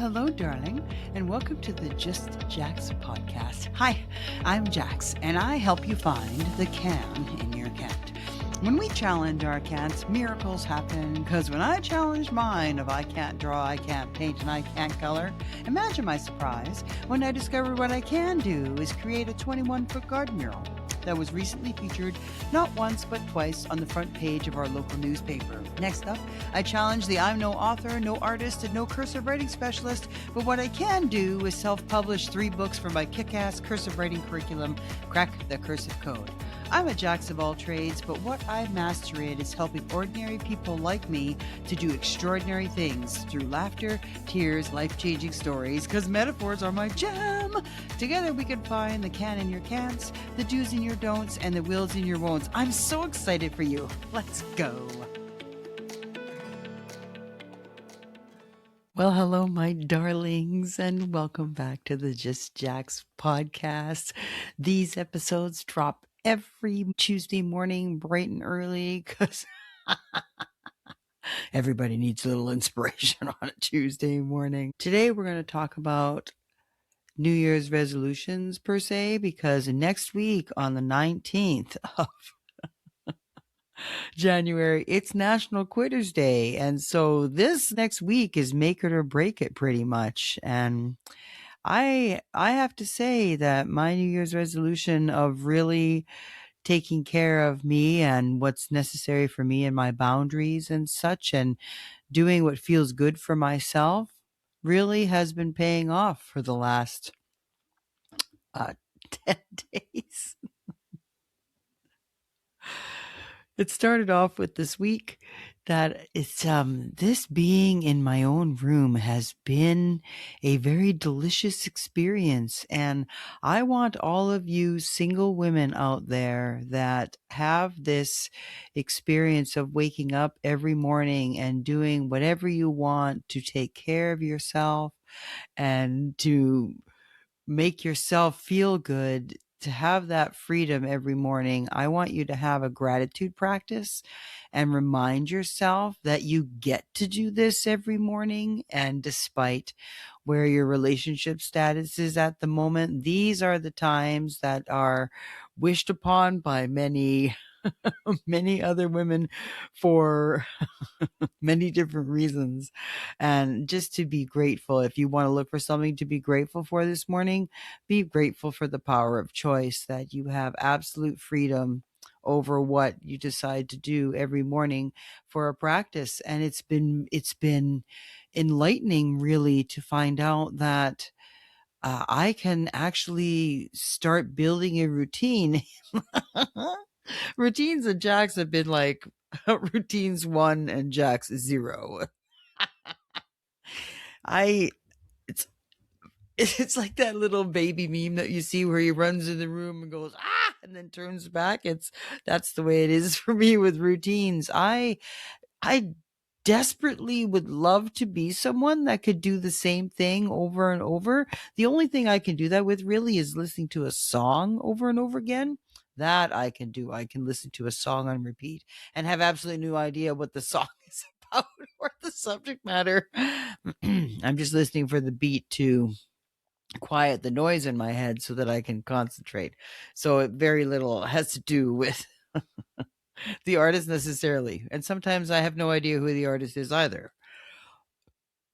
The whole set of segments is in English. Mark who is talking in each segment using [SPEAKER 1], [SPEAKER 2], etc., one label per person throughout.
[SPEAKER 1] hello, darling, and welcome to the Just Jax podcast. Hi, I'm Jax, and I help you find the can in your cat. When we challenge our cats, miracles happen, because when I challenge mine of I can't draw, I can't paint, and I can't color, imagine my surprise when I discovered what I can do is create a 21-foot garden mural that was recently featured not once but twice on the front page of our local newspaper. Next up, I challenge the I'm no author, no artist, and no cursive writing specialist, but what I can do is self-publish 3 books for my kick-ass cursive writing curriculum, Crack the Cursive Code. I'm a jack of all trades, but what I master in is helping ordinary people like me to do extraordinary things through laughter, tears, life-changing stories, because metaphors are my jam. Together we can find the can in your can'ts, the do's in your don'ts, and the wills in your won'ts. I'm so excited for you. Let's go. Well, hello, my darlings, and welcome back to the Just Jax podcast. These episodes drop every Tuesday morning, bright and early, because everybody needs a little inspiration on a Tuesday morning. Today, we're going to talk about New Year's resolutions, per se, because next week on the 19th of January, it's National Quitters Day. And so this next week is make it or break it pretty much. And I have to say that my New Year's resolution of really taking care of me and what's necessary for me and my boundaries and such, and doing what feels good for myself really has been paying off for the last 10 days. It started off with this week that it's this being in my own room has been a very delicious experience, and I want all of you single women out there that have this experience of waking up every morning and doing whatever you want to take care of yourself and to make yourself feel good, to have that freedom every morning. I want you to have a gratitude practice and remind yourself that you get to do this every morning. And despite where your relationship status is at the moment, these are the times that are wished upon by many many other women for many different reasons. And just to be grateful, if you want to look for something to be grateful for this morning, be grateful for the power of choice, that you have absolute freedom over what you decide to do every morning for a practice. And it's been enlightening, really, to find out that I can actually start building a routine. Routines and Jax have been like routines 1 and Jax 0. It's like that little baby meme that you see where he runs in the room and goes, ah, and then turns back. That's the way it is for me with routines. I desperately would love to be someone that could do the same thing over and over. The only thing I can do that with really is listening to a song over and over again. That I can do. I can listen to a song on repeat and have absolutely no idea what the song is about or the subject matter. I'm just listening for the beat to quiet the noise in my head so that I can concentrate. So it very little has to do with the artist necessarily. And sometimes I have no idea who the artist is either.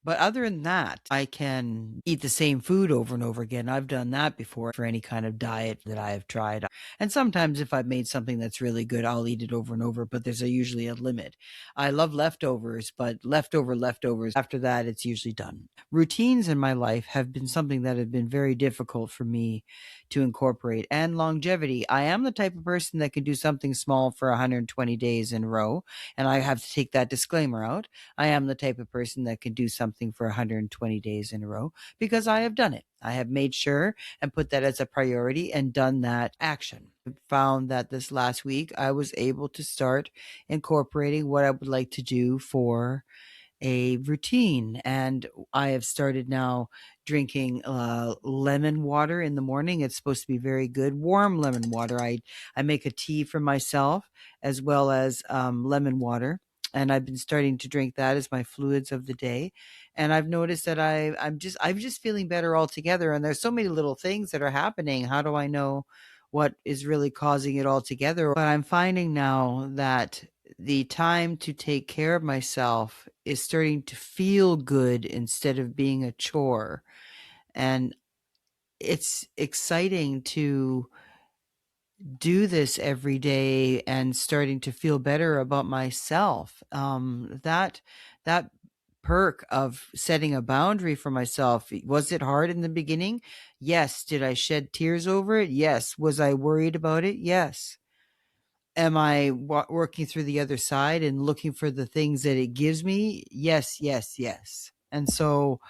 [SPEAKER 1] But other than that, I can eat the same food over and over again. I've done that before for any kind of diet that I have tried. And sometimes if I've made something that's really good, I'll eat it over and over, but there's usually a limit. I love leftovers, but leftovers, after that, it's usually done. Routines in my life have been something that have been very difficult for me to incorporate. And longevity. I am the type of person that can do something small for 120 days in a row. And I have to take that disclaimer out. I am the type of person that can do something for 120 days in a row because I have done it. I have made sure and put that as a priority and done that action. I found that this last week I was able to start incorporating what I would like to do for a routine. And I have started now drinking lemon water in the morning. It's supposed to be very good. Warm lemon water. I make a tea for myself as well as lemon water. And I've been starting to drink that as my fluids of the day. And I've noticed that I'm just feeling better altogether. And there's so many little things that are happening. How do I know what is really causing it all together? But I'm finding now that the time to take care of myself is starting to feel good instead of being a chore. And it's exciting to do this every day and starting to feel better about myself. That perk of setting a boundary for myself, was it hard in the beginning? Yes. Did I shed tears over it? Yes. Was I worried about it? Yes. Am I working through the other side and looking for the things that it gives me? Yes, yes, yes. And so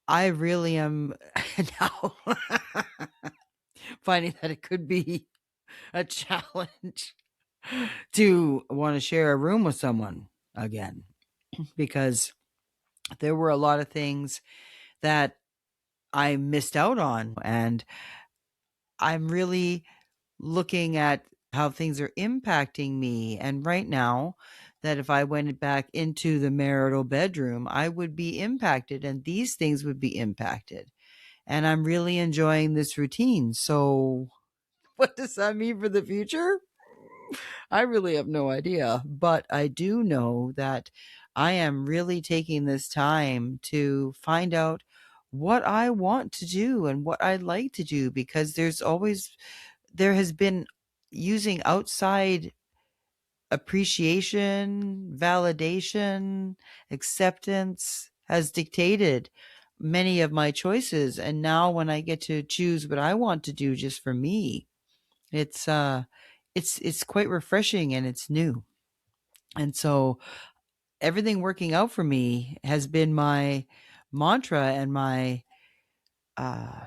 [SPEAKER 1] I really am now finding that it could be a challenge to want to share a room with someone again, because there were a lot of things that I missed out on. And I'm really looking at how things are impacting me. And right now, that if I went back into the marital bedroom, I would be impacted and these things would be impacted. And I'm really enjoying this routine. So, what does that mean for the future? I really have no idea, but I do know that I am really taking this time to find out what I want to do and what I'd like to do, because there has been using outside appreciation, validation, acceptance has dictated many of my choices. And now when I get to choose what I want to do just for me, it's it's quite refreshing and it's new. And so everything working out for me has been my mantra and my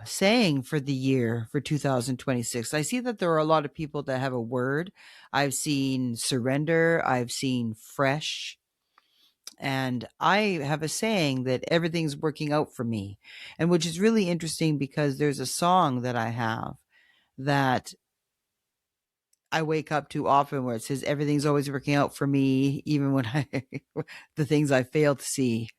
[SPEAKER 1] saying for the year for 2026. I see that there are a lot of people that have a word. I've seen surrender, I've seen fresh, and I have a saying that everything's working out for me. And which is really interesting because there's a song that I have that I wake up to often where it says everything's always working out for me, even when the things I fail to see.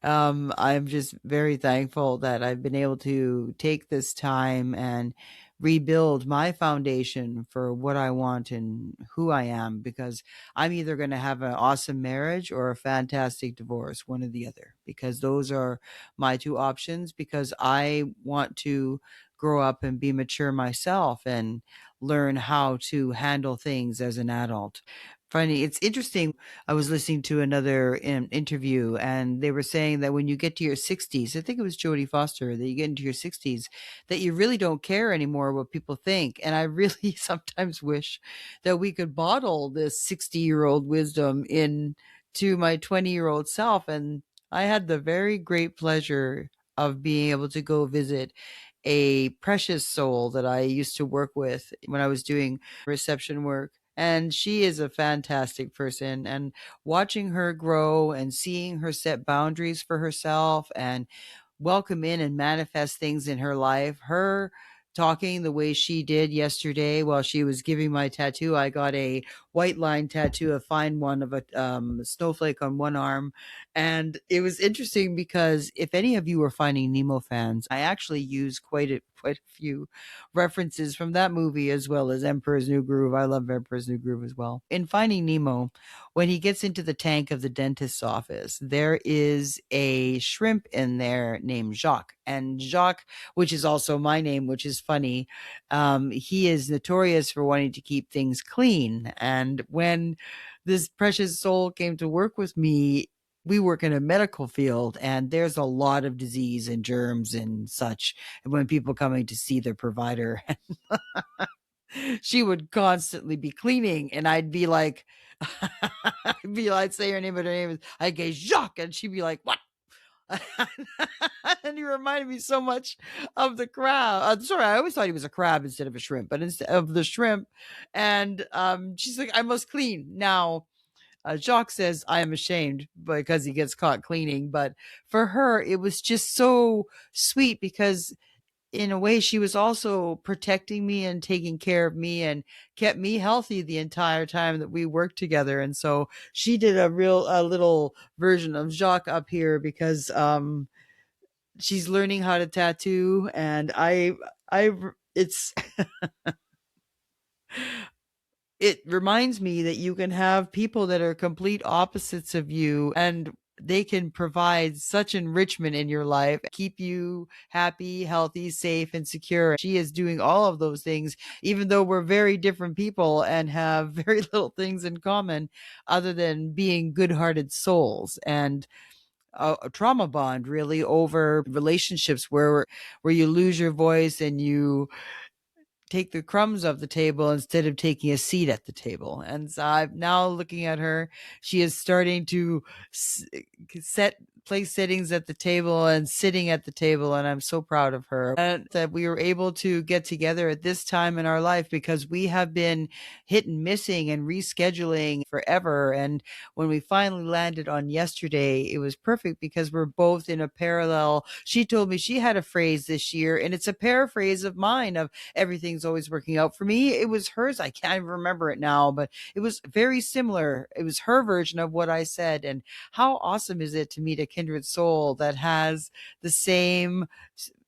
[SPEAKER 1] I'm just very thankful that I've been able to take this time and rebuild my foundation for what I want and who I am, because I'm either going to have an awesome marriage or a fantastic divorce, one or the other, because those are my two options, because I want to grow up and be mature myself and learn how to handle things as an adult. Funny, it's interesting. I was listening to another interview, and they were saying that when you get to your 60s, I think it was Jodie Foster, that you get into your 60s, that you really don't care anymore what people think. And I really sometimes wish that we could bottle this 60-year-old wisdom into my 20-year-old self. And I had the very great pleasure of being able to go visit a precious soul that I used to work with when I was doing reception work. And she is a fantastic person. And watching her grow and seeing her set boundaries for herself and welcome in and manifest things in her life, her talking the way she did yesterday while she was giving my tattoo. I got a white line tattoo, a fine one of a snowflake on one arm. And it was interesting because if any of you are Finding Nemo fans, I actually use quite a few references from that movie as well as Emperor's New Groove. I love Emperor's New Groove as well. In Finding Nemo, when he gets into the tank of the dentist's office, there is a shrimp in there named Jacques. And Jacques, which is also my name, which is funny, he is notorious for wanting to keep things clean. And when this precious soul came to work with me, we work in a medical field, and there's a lot of disease and germs and such. And when people coming to see their provider, she would constantly be cleaning, and I'd be like, I'd say her name, but her name is, I'd go, Jacques, and she'd be like, what? And he reminded me so much of the crab. Sorry, I always thought he was a crab instead of a shrimp, but instead of the shrimp. And she's like, I must clean. Now, Jacques says, I am ashamed because he gets caught cleaning. But for her, it was just so sweet because in a way, she was also protecting me and taking care of me and kept me healthy the entire time that we worked together. And so she did a little version of Jacques up here because she's learning how to tattoo, and I it's it reminds me that you can have people that are complete opposites of you, and they can provide such enrichment in your life, keep you happy, healthy, safe, and secure. She is doing all of those things, even though we're very different people and have very little things in common other than being good hearted souls. And a trauma bond really over relationships where you lose your voice and you take the crumbs off the table instead of taking a seat at the table. And so I'm now looking at her. She is starting to set place settings at the table and sitting at the table. And I'm so proud of her and that we were able to get together at this time in our life, because we have been hit and missing and rescheduling forever. And when we finally landed on yesterday, it was perfect because we're both in a parallel. She told me she had a phrase this year, and it's a paraphrase of mine of everything's always working out for me. It was hers. I can't remember it now, but it was very similar. It was her version of what I said. And how awesome is it to meet a kindred soul that has the same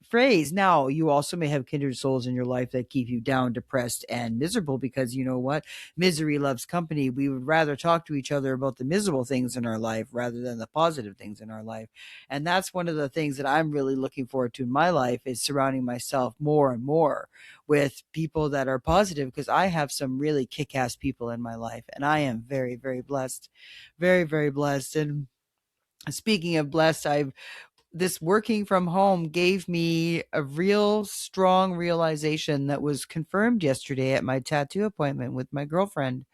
[SPEAKER 1] phrase? Now, you also may have kindred souls in your life that keep you down, depressed, and miserable, because you know what? Misery loves company. We would rather talk to each other about the miserable things in our life rather than the positive things in our life. And that's one of the things that I'm really looking forward to in my life, is surrounding myself more and more with people that are positive, because I have some really kick-ass people in my life, and I am very, very blessed. Very, very blessed. And speaking of blessed, I've this working from home gave me a real strong realization that was confirmed yesterday at my tattoo appointment with my girlfriend.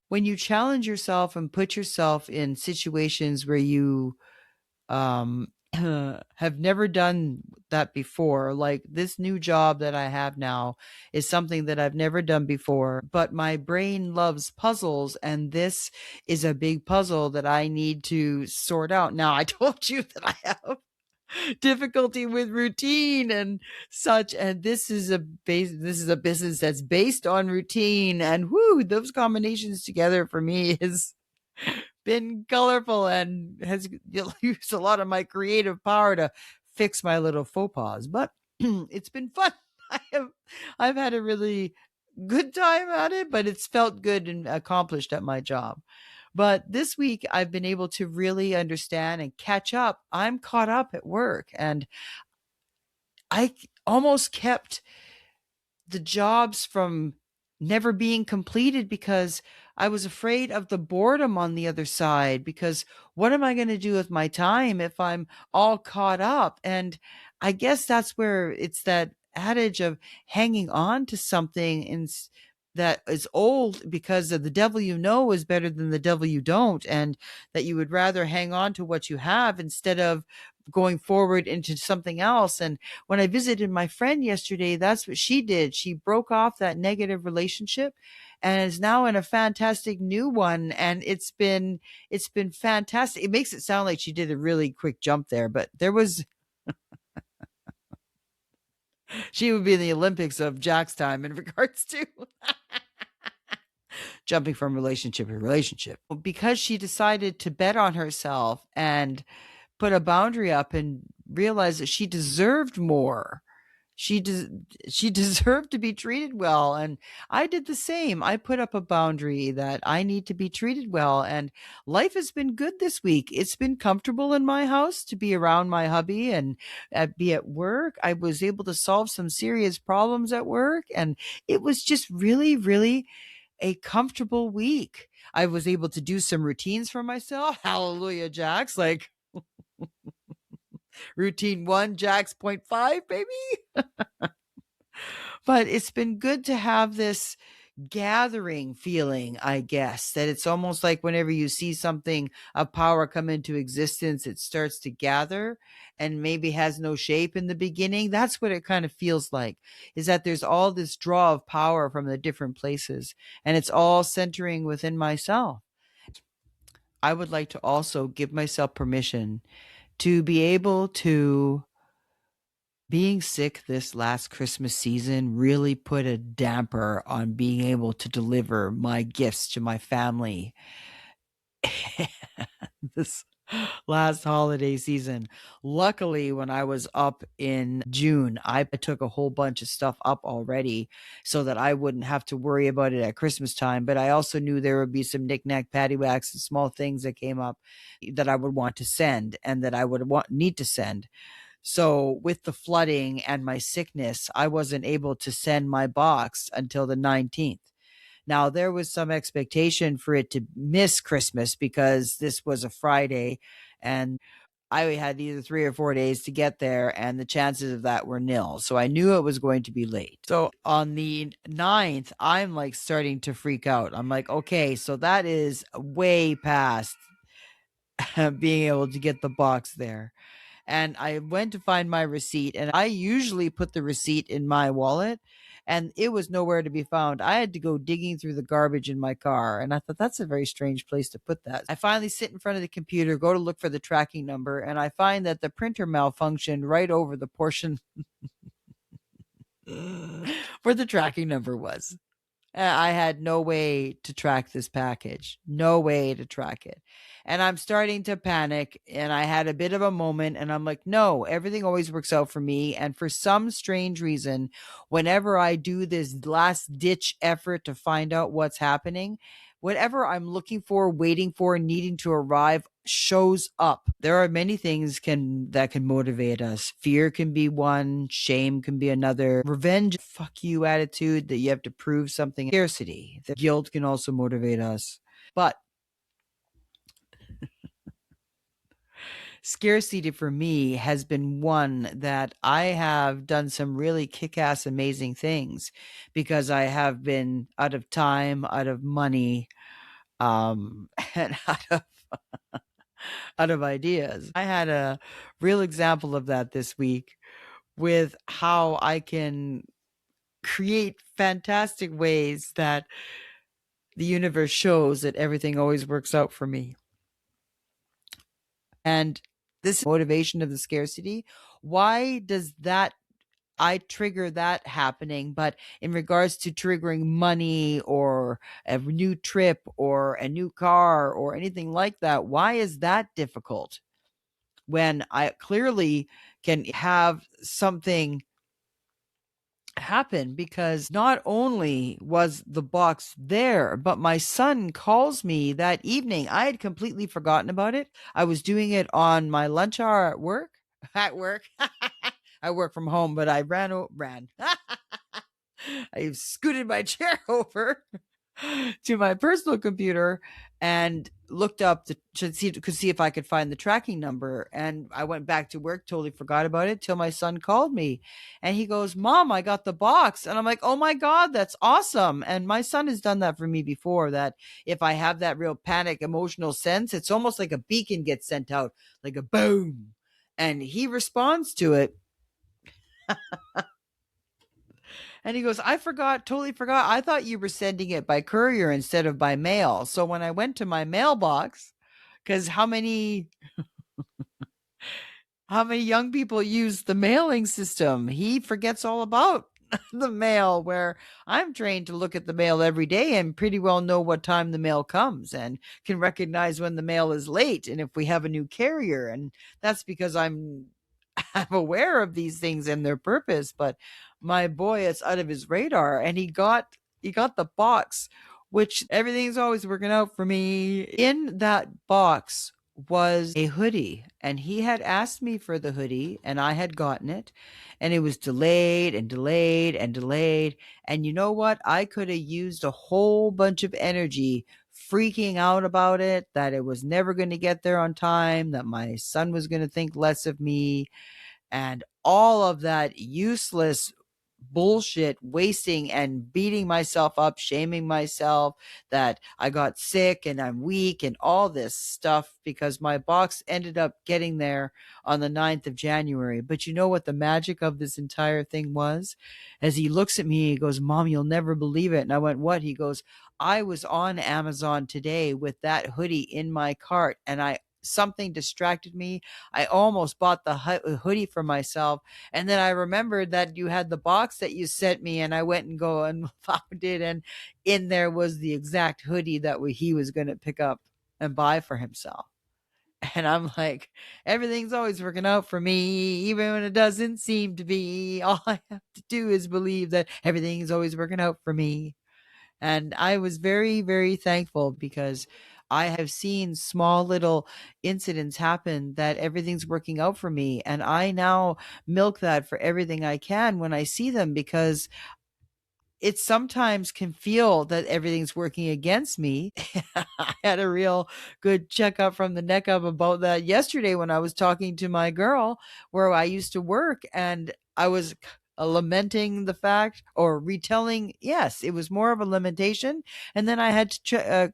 [SPEAKER 1] When you challenge yourself and put yourself in situations where you have never done that before, like this new job that I have now is something that I've never done before, but my brain loves puzzles, and this is a big puzzle that I need to sort out. Now, I told you that I have difficulty with routine and such, and this is a business that's based on routine, and whoo, those combinations together for me has been colorful and has used a lot of my creative power to fix my little faux pas. But it's been fun. I have I've had a really good time at it, but it's felt good and accomplished at my job. But this week, I've been able to really understand and catch up. I'm caught up at work, and I almost kept the jobs from never being completed because I was afraid of the boredom on the other side. Because what am I going to do with my time if I'm all caught up? And I guess that's where it's that adage of hanging on to something that is old, because of the devil you know is better than the devil you don't, and that you would rather hang on to what you have instead of going forward into something else. And when I visited my friend yesterday, that's what she did. She broke off that negative relationship and is now in a fantastic new one. And it's been fantastic. It makes it sound like she did a really quick jump there, but she would be in the Olympics of Jack's time in regards to jumping from relationship to relationship, because she decided to bet on herself and put a boundary up and realized that she deserved more. She deserved to be treated well, and I did the same. I put up a boundary that I need to be treated well, and life has been good this week. It's been comfortable in my house to be around my hubby and be at work. I was able to solve some serious problems at work, and it was just really, really a comfortable week. I was able to do some routines for myself. Hallelujah, Jax. Like routine one, Jax point five, baby. But it's been good to have this gathering feeling, I guess, that it's almost like whenever you see something of power come into existence, it starts to gather and maybe has no shape in the beginning. That's what it kind of feels like, is that there's all this draw of power from the different places, and it's all centering within myself. I would like to also give myself permission to be able to Being sick this last Christmas season really put a damper on being able to deliver my gifts to my family this last holiday season. Luckily, when I was up in June, I took a whole bunch of stuff up already so that I wouldn't have to worry about it at Christmas time. But I also knew there would be some knick-knack, paddywhacks, and small things that came up that I would want to send and that I would need to send. So with the flooding and my sickness, I wasn't able to send my box until the 19th. Now, there was some expectation for it to miss Christmas because this was a Friday and I had either 3 or 4 days to get there, and the chances of that were nil. So I knew it was going to be late. So on the 9th, I'm like starting to freak out. I'm like, okay, so that is way past being able to get the box there. And I went to find my receipt, and I usually put the receipt in my wallet, and it was nowhere to be found. I had to go digging through the garbage in my car, and I thought that's a very strange place to put that. I finally sit in front of the computer, go to look for the tracking number, and I find that the printer malfunctioned right over the portion where the tracking number was. I had no way to track this package, no way to track it. And I'm starting to panic. And I had a bit of a moment, and I'm like, no, everything always works out for me. And for some strange reason, whenever I do this last ditch effort to find out what's happening, whatever I'm looking for, waiting for, needing to arrive shows up. There are many things that can motivate us. Fear can be one, shame can be another, revenge, fuck you attitude that you have to prove something, scarcity. The guilt can also motivate us. But scarcity for me has been one that I have done some really kick-ass amazing things because I have been out of time, out of money, and out of ideas. I had a real example of that this week with how I can create fantastic ways that the universe shows that everything always works out for me. And this motivation of the scarcity, why does that I trigger that happening, but in regards to triggering money or a new trip or a new car or anything like that, why is that difficult? When I clearly can have something happen, because not only was the box there, but my son calls me that evening. I had completely forgotten about it. I was doing it on my lunch hour at work. At work. I work from home, but I ran. I scooted my chair over to my personal computer and looked up to see if I could find the tracking number. And I went back to work, totally forgot about it till my son called me, and he goes, "Mom, I got the box." And I'm like, "Oh my God, that's awesome." And my son has done that for me before, that if I have that real panic emotional sense, it's almost like a beacon gets sent out, like a boom, and he responds to it. And he goes, "I forgot, totally forgot. I thought you were sending it by courier instead of by mail." So when I went to my mailbox, because how many young people use the mailing system? He forgets all about the mail, where I'm trained to look at the mail every day and pretty well know what time the mail comes and can recognize when the mail is late and if we have a new carrier. And that's because I'm aware of these things and their purpose. But my boy, it's out of his radar, and he got the box, which everything's always working out for me. In that box was a hoodie, and he had asked me for the hoodie, and I had gotten it, and it was delayed and delayed and delayed. And you know what? I could have used a whole bunch of energy freaking out about it, that it was never going to get there on time, that my son was going to think less of me, and all of that useless bullshit, wasting and beating myself up, shaming myself that I got sick and I'm weak and all this stuff, because my box ended up getting there on the 9th of January. But you know what the magic of this entire thing was? As he looks at me, he goes, "Mom, you'll never believe it." And I went, "What?" He goes, "I was on Amazon today with that hoodie in my cart, and I something distracted me. I almost bought the hoodie for myself, and then I remembered that you had the box that you sent me, and I went and go and found it, and in there was the exact hoodie that he was going to pick up and buy for himself. And I'm like, everything's always working out for me, even when it doesn't seem to be. All I have to do is believe that everything is always working out for me. And I was very, very thankful because I have seen small little incidents happen that everything's working out for me. And I now milk that for everything I can when I see them, because it sometimes can feel that everything's working against me. I had a real good checkup from the neck up about that yesterday when I was talking to my girl where I used to work, and I was lamenting the fact, or retelling. Yes, it was more of a lamentation. And then I had to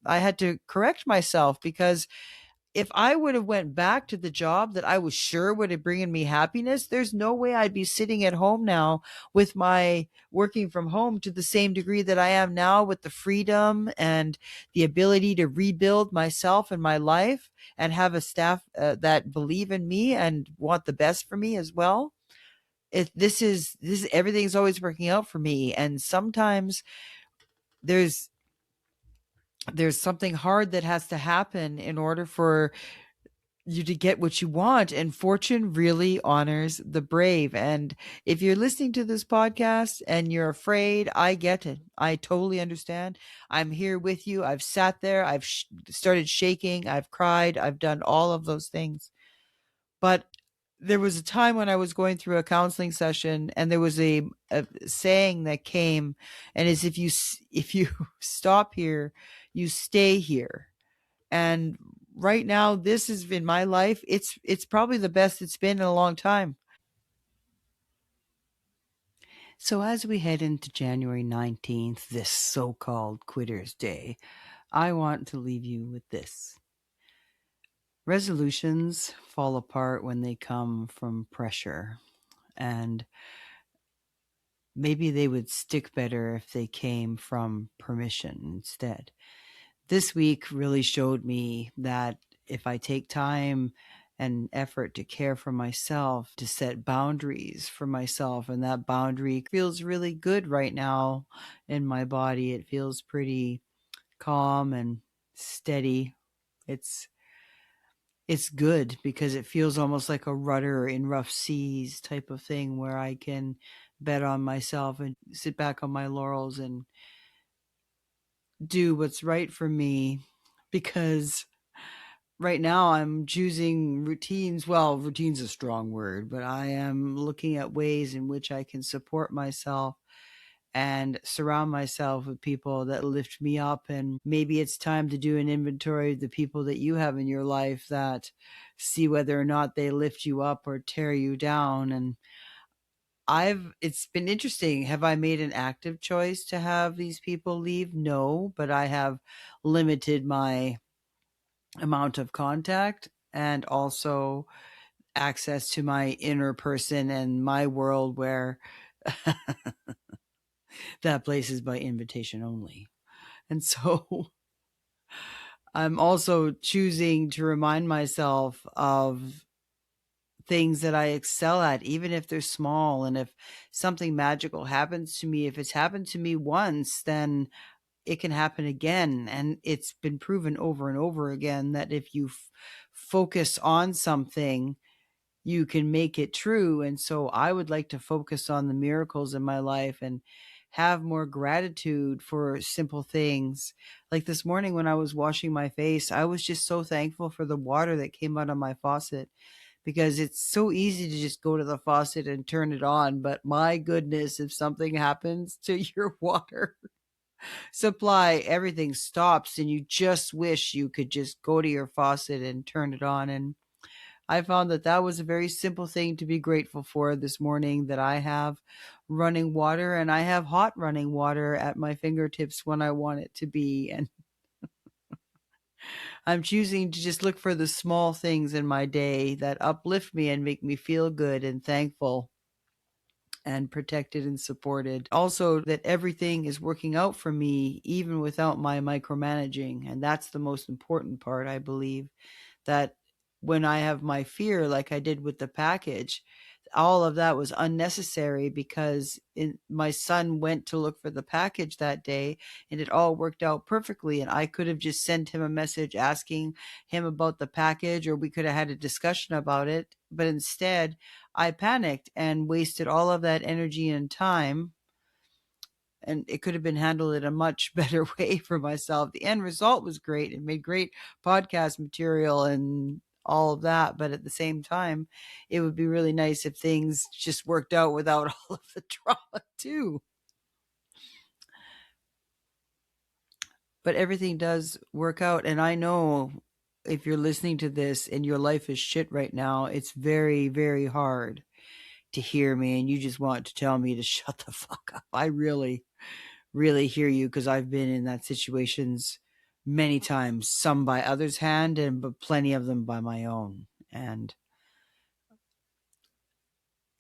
[SPEAKER 1] I had to correct myself, because if I would have went back to the job that I was sure would have bringing me happiness, there's no way I'd be sitting at home now with my working from home to the same degree that I am now, with the freedom and the ability to rebuild myself and my life, and have a staff that believe in me and want the best for me as well. This everything's always working out for me, and sometimes there's there's something hard that has to happen in order for you to get what you want, and fortune really honors the brave. And if you're listening to this podcast and you're afraid, I get it. I totally understand. I'm here with you. I've sat there, I've started shaking, I've cried, I've done all of those things. But there was a time when I was going through a counseling session, and there was a saying that came, and is, if you stop here, you stay here. And right now, this has been my life. It's probably the best it's been in a long time. So as we head into January 19th, this so-called Quitters Day, I want to leave you with this. Resolutions fall apart when they come from pressure, and maybe they would stick better if they came from permission instead. This week really showed me that if I take time and effort to care for myself, to set boundaries for myself, and that boundary feels really good right now in my body. It feels pretty calm and steady. It's it's good because it feels almost like a rudder in rough seas type of thing, where I can bet on myself and sit back on my laurels and do what's right for me. Because right now I'm choosing routines. Well, routine's a strong word, but I am looking at ways in which I can support myself and surround myself with people that lift me up. And maybe it's time to do an inventory of the people that you have in your life, that see whether or not they lift you up or tear you down. And it's been interesting. Have I made an active choice to have these people leave? No, but I have limited my amount of contact, and also access to my inner person and my world, where that place is by invitation only. And so I'm also choosing to remind myself of things that I excel at, even if they're small. And if something magical happens to me, if it's happened to me once, then it can happen again. And it's been proven over and over again that if you focus on something, you can make it true. And so I would like to focus on the miracles in my life and have more gratitude for simple things. Like this morning when I was washing my face, I was just so thankful for the water that came out of my faucet, because it's so easy to just go to the faucet and turn it on. But my goodness, if something happens to your water supply, everything stops, and you just wish you could just go to your faucet and turn it on. And I found that that was a very simple thing to be grateful for this morning, that I have running water, and I have hot running water at my fingertips when I want it to be. And I'm choosing to just look for the small things in my day that uplift me and make me feel good and thankful and protected and supported. Also, that everything is working out for me, even without my micromanaging. And that's the most important part, I believe, that when I have my fear, like I did with the package, all of that was unnecessary because my son went to look for the package that day and it all worked out perfectly. And I could have just sent him a message asking him about the package, or we could have had a discussion about it. But instead, I panicked and wasted all of that energy and time, and it could have been handled in a much better way for myself. The end result was great. It made great podcast material and all of that. But at the same time, it would be really nice if things just worked out without all of the drama, too. But everything does work out. And I know if you're listening to this and your life is shit right now, it's very, very hard to hear me and you just want to tell me to shut the fuck up. I really, really hear you, because I've been in that situations many times, some by others' hand and but plenty of them by my own. And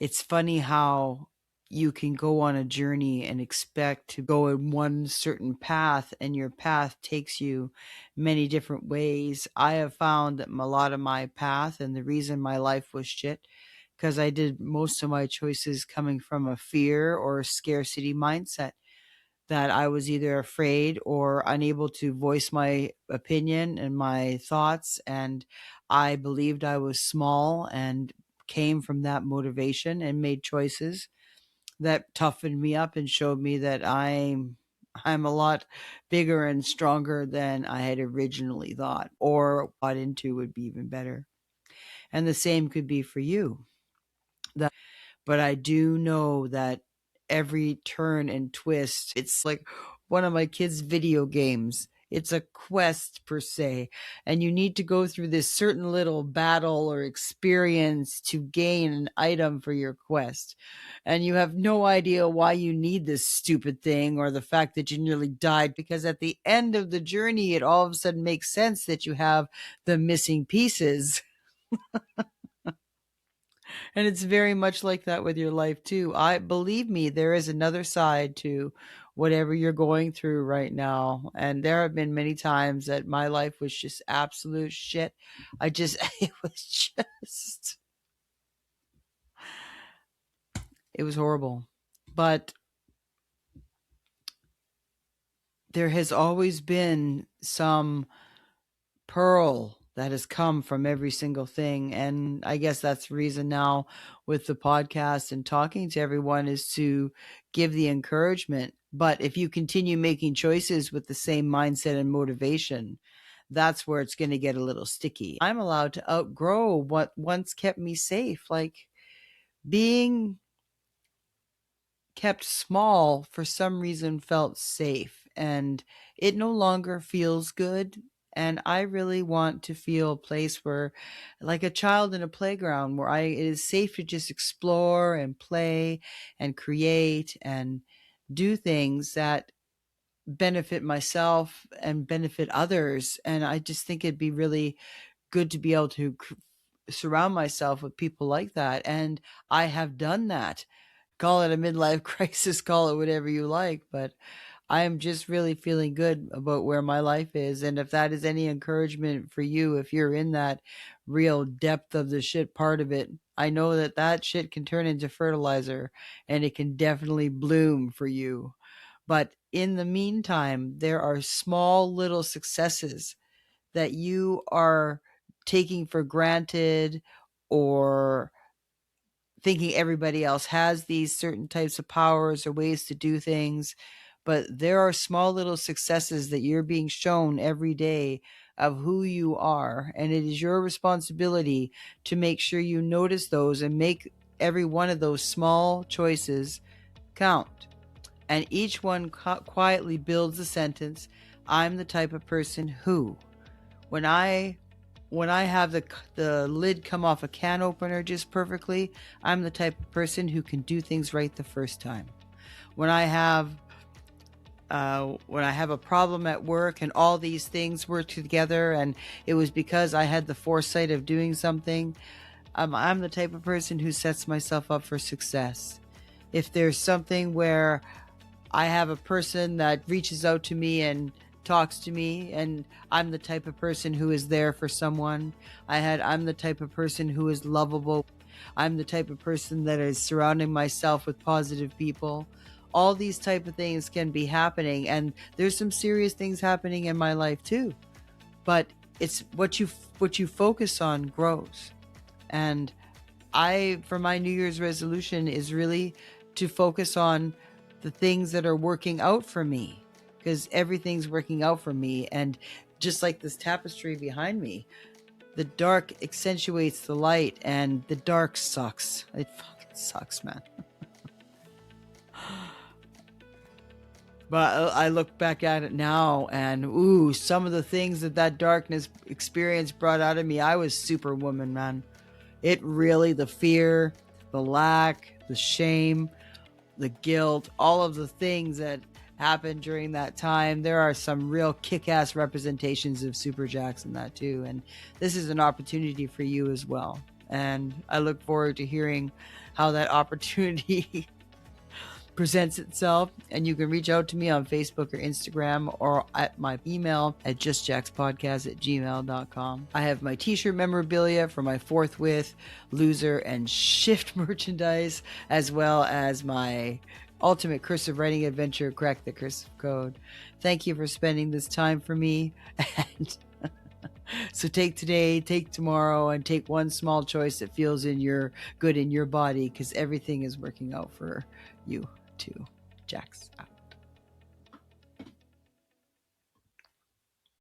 [SPEAKER 1] it's funny how you can go on a journey and expect to go in one certain path, and your path takes you many different ways. I have found that a lot of my path and the reason my life was shit, because I did most of my choices coming from a fear or a scarcity mindset, that I was either afraid or unable to voice my opinion and my thoughts. And I believed I was small and came from that motivation and made choices that toughened me up and showed me that I'm a lot bigger and stronger than I had originally thought, or bought into would be even better. And the same could be for you. But I do know that every turn and twist, it's like one of my kids' video games. It's a quest per se, and you need to go through this certain little battle or experience to gain an item for your quest. And you have no idea why you need this stupid thing or the fact that you nearly died, because at the end of the journey, it all of a sudden makes sense that you have the missing pieces. And it's very much like that with your life too. I believe me, there is another side to whatever you're going through right now. And there have been many times that my life was just absolute shit. It was just, it was horrible. But there has always been some pearl that has come from every single thing. And I guess that's the reason now with the podcast and talking to everyone is to give the encouragement. But if you continue making choices with the same mindset and motivation, that's where it's going to get a little sticky. I'm allowed to outgrow what once kept me safe, like being kept small for some reason felt safe, and it no longer feels good. And I really want to feel a place where, like a child in a playground, where it is safe to just explore and play and create and do things that benefit myself and benefit others. And I just think it'd be really good to be able to surround myself with people like that. And I have done that. Call it a midlife crisis, call it whatever you like, but I'm just really feeling good about where my life is. And if that is any encouragement for you, if you're in that real depth of the shit part of it, I know that that shit can turn into fertilizer and it can definitely bloom for you. But in the meantime, there are small little successes that you are taking for granted, or thinking everybody else has these certain types of powers or ways to do things. But there are small little successes that you're being shown every day of who you are. And it is your responsibility to make sure you notice those and make every one of those small choices count. And each one quietly builds the sentence, I'm the type of person who, when I have the lid come off a can opener just perfectly, I'm the type of person who can do things right the first time. When I have a problem at work and all these things work together, and it was because I had the foresight of doing something, I'm the type of person who sets myself up for success. If there's something where I have a person that reaches out to me and talks to me, and I'm the type of person who is there for someone. I'm the type of person who is lovable. I'm the type of person that is surrounding myself with positive people. All these type of things can be happening, and there's some serious things happening in my life too. But it's what you focus on grows. And for my New Year's resolution is really to focus on the things that are working out for me, because everything's working out for me. And just like this tapestry behind me, the dark accentuates the light, and the dark sucks. It fucking sucks, man. But I look back at it now, and ooh, some of the things that darkness experience brought out of me, I was superwoman, man. It really, the fear, the lack, the shame, the guilt, all of the things that happened during that time, there are some real kick-ass representations of Super Jacks in that too. And this is an opportunity for you as well. And I look forward to hearing how that opportunity presents itself. And you can reach out to me on Facebook or Instagram, or at my email at justjackspodcast@gmail.com. I have my t-shirt memorabilia for my forthwith, loser, and shift merchandise, as well as my ultimate cursive writing adventure, Crack the Cursive Code. Thank you for spending this time for me. And so take today, take tomorrow, and take one small choice that feels good in your body, because everything is working out for you too. Jax out.